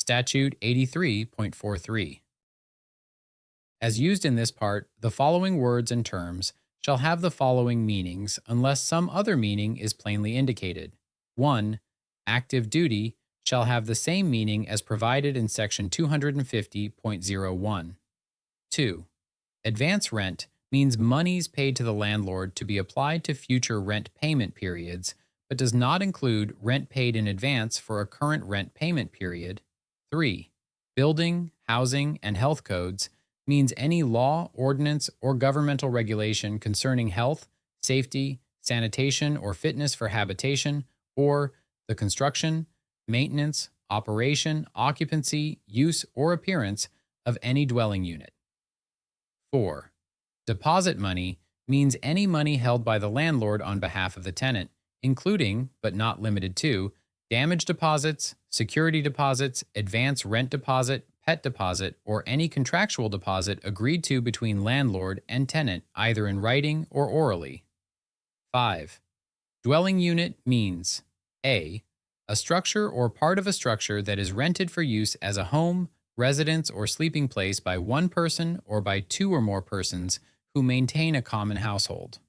Statute 83.43. As used in this part, the following words and terms shall have the following meanings unless some other meaning is plainly indicated. 1. Active duty shall have the same meaning as provided in Section 250.01. 2. Advance rent means monies paid to the landlord to be applied to future rent payment periods, but does not include rent paid in advance for a current rent payment period. 3. Building, housing, and health codes means any law, ordinance, or governmental regulation concerning health, safety, sanitation, or fitness for habitation, or the construction, maintenance, operation, occupancy, use, or appearance of any dwelling unit. 4. Deposit money means any money held by the landlord on behalf of the tenant, including, but not limited to, damage deposits, security deposits, advance rent deposit, pet deposit, or any contractual deposit agreed to between landlord and tenant either in writing or orally. 5. Dwelling unit means a structure or part of a structure that is rented for use as a home, residence, or sleeping place by one person or by two or more persons who maintain a common household.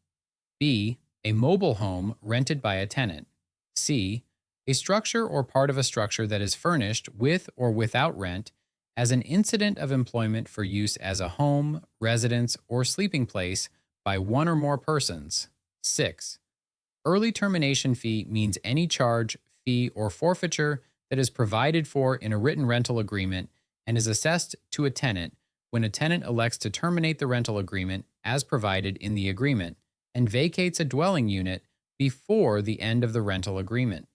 B. A mobile home rented by a tenant. C. A structure or part of a structure that is furnished with or without rent as an incident of employment for use as a home, residence, or sleeping place by one or more persons. 6. Early termination fee means any charge, fee, or forfeiture that is provided for in a written rental agreement and is assessed to a tenant when a tenant elects to terminate the rental agreement as provided in the agreement and vacates a dwelling unit before the end of the rental agreement.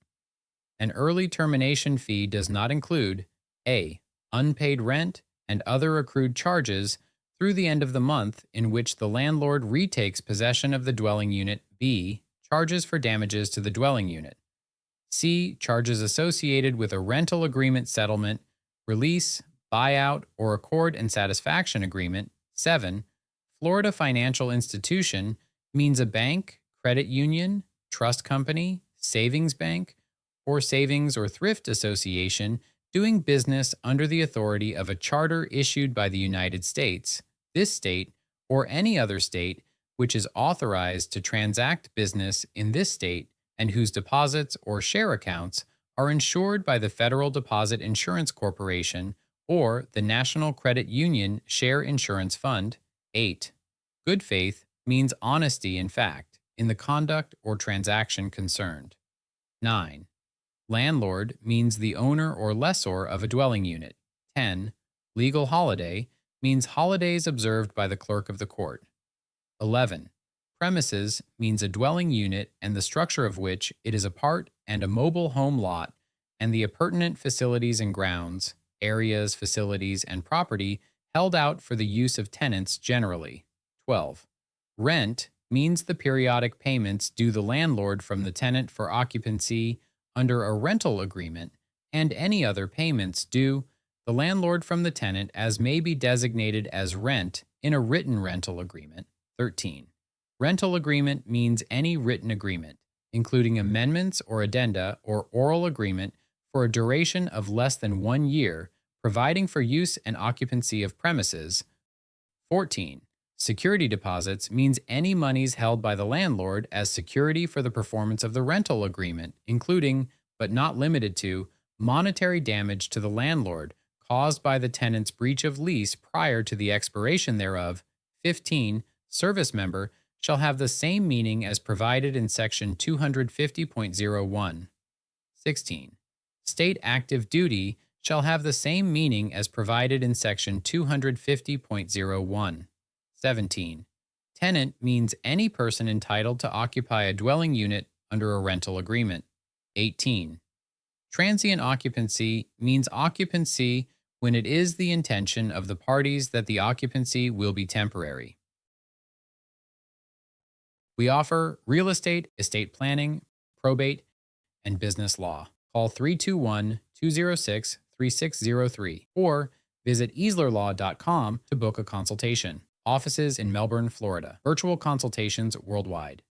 An early termination fee does not include a. Unpaid rent and other accrued charges through the end of the month in which the landlord retakes possession of the dwelling unit. B. Charges for damages to the dwelling unit. C. Charges associated with a rental agreement settlement, release, buyout, or accord and satisfaction agreement. 7. Florida financial institution means a bank, credit union, trust company, savings bank, or savings or thrift association doing business under the authority of a charter issued by the United States, this state, or any other state which is authorized to transact business in this state and whose deposits or share accounts are insured by the Federal Deposit Insurance Corporation or the National Credit Union Share Insurance Fund. 8. Good faith means honesty in fact in the conduct or transaction concerned. 9. Landlord means the owner or lessor of a dwelling unit. 10. Legal holiday means holidays observed by the clerk of the court. 11. Premises means a dwelling unit and the structure of which it is a part and a mobile home lot and the appurtenant facilities and grounds, areas, facilities, and property held out for the use of tenants generally. 12. Rent means the periodic payments due the landlord from the tenant for occupancy under a rental agreement and any other payments due the landlord from the tenant as may be designated as rent in a written rental agreement. 13. Rental agreement means any written agreement, including amendments or addenda or oral agreement for a duration of less than 1 year, providing for use and occupancy of premises. 14. Security deposits means any monies held by the landlord as security for the performance of the rental agreement, including, but not limited to, monetary damage to the landlord caused by the tenant's breach of lease prior to the expiration thereof. 15. Service member shall have the same meaning as provided in Section 250.01. 16. State active duty shall have the same meaning as provided in Section 250.01. 17. Tenant means any person entitled to occupy a dwelling unit under a rental agreement. 18. Transient occupancy means occupancy when it is the intention of the parties that the occupancy will be temporary. We offer real estate, estate planning, probate, and business law. Call 321-206-3603 or visit easlerlaw.com to book a consultation. Offices in Melbourne, Florida. Virtual consultations worldwide.